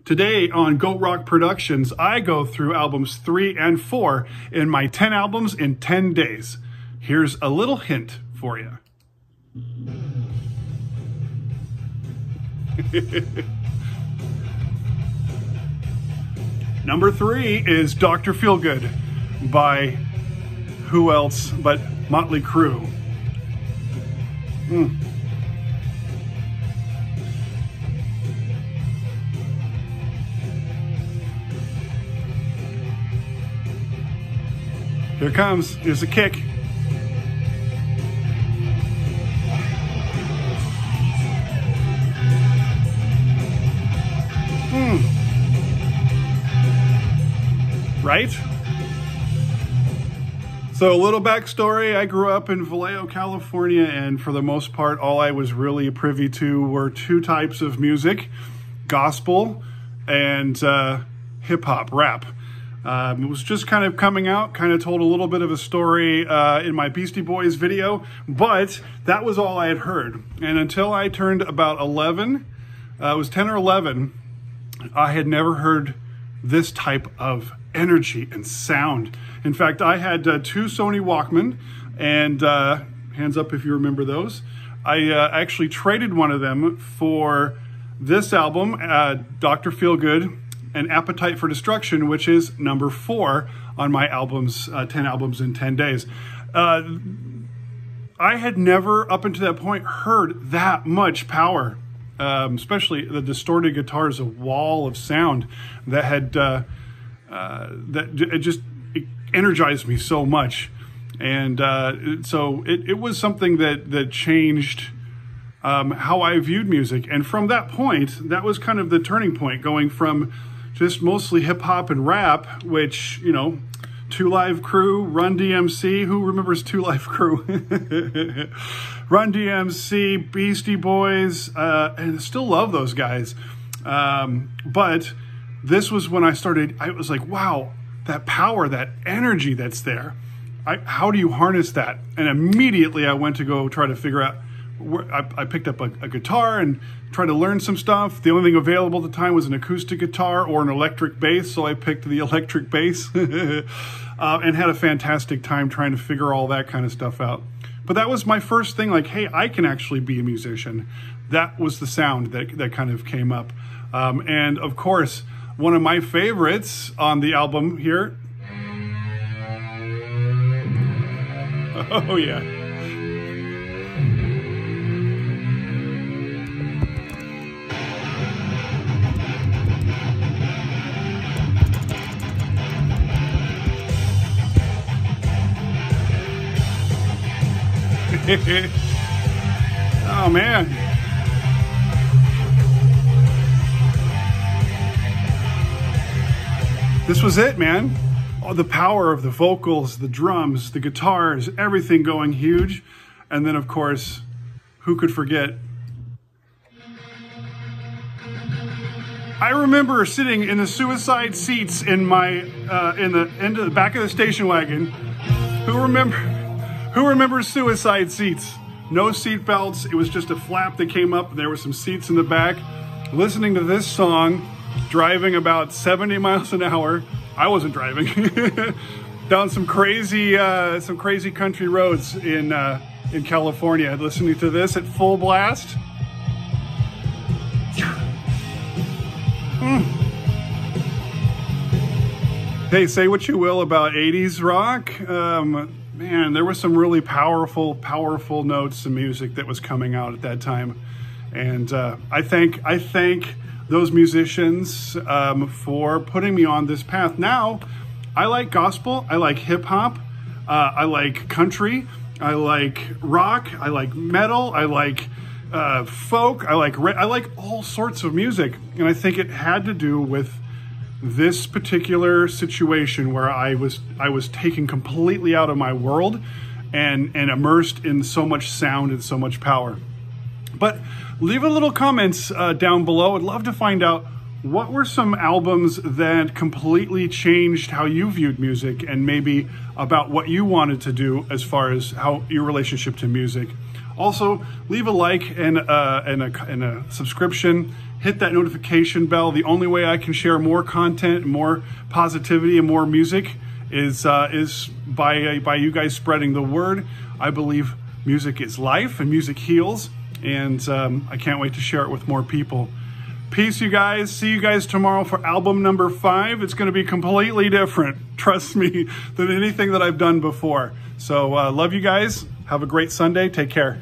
Today on Goat Rock Productions, I go through albums 3 and 4 in my 10 albums in 10 days. Here's a little hint for you. Number 3 is Dr. Feelgood by who else but Motley Crue. Here it comes. Here's a kick. Right? So a little backstory. I grew up in Vallejo, California, and for the most part, all I was really privy to were 2 types of music: gospel and hip-hop, rap. It was just kind of coming out, kind of told a little bit of a story in my Beastie Boys video, but that was all I had heard. And until I turned about 11, it was 10 or 11, I had never heard this type of energy and sound. In fact, I had 2 Sony Walkman, and hands up if you remember those. I actually traded one of them for this album, Dr. Feelgood, and Appetite for Destruction, which is number 4 on my albums, 10 albums in 10 days. I had never, up until that point, heard that much power, especially the distorted guitars, a wall of sound that had, it energized me so much. And so it was something that changed how I viewed music. And from that point, that was kind of the turning point, going from just mostly hip hop and rap, which, you know, 2 Live Crew, Run DMC. Who remembers 2 Live Crew? Run DMC, Beastie Boys, and I still love those guys. But this was when I was like, wow, that power, that energy that's there. How do you harness that? And immediately I went to go try to figure out. I picked up a guitar and tried to learn some stuff. The only thing available at the time was an acoustic guitar or an electric bass, so I picked the electric bass and had a fantastic time trying to figure all that kind of stuff out. But that was my first thing, like, hey, I can actually be a musician. That was the sound that kind of came up. And of course, one of my favorites on the album here. Oh yeah. Oh man. This was it, man. Oh, the power of the vocals, the drums, the guitars, everything going huge. And then of course, who could forget? I remember sitting in the suicide seats in my in the back of the station wagon. Who remembers suicide seats? No seat belts. It was just a flap that came up. There were some seats in the back. Listening to this song, driving about 70 miles an hour. I wasn't driving. Down some crazy country roads in California. Listening to this at full blast. Hey, say what you will about 80s rock. Man, there were some really powerful notes and music that was coming out at that time. And I thank those musicians for putting me on this path. Now, I like gospel, I like hip hop, I like country, I like rock, I like metal, I like folk, I like all sorts of music. And I think it had to do with this particular situation where I was taken completely out of my world and immersed in so much sound and so much power. But leave a little comments down below. I'd love to find out what were some albums that completely changed how you viewed music, and maybe about what you wanted to do as far as how your relationship to music. Also, leave a like and a subscription, hit that notification bell. The only way I can share more content, more positivity, and more music is by you guys spreading the word. I believe music is life and music heals, and I can't wait to share it with more people. Peace, you guys. See you guys tomorrow for album number 5. It's going to be completely different, trust me, than anything that I've done before. So love you guys. Have a great Sunday. Take care.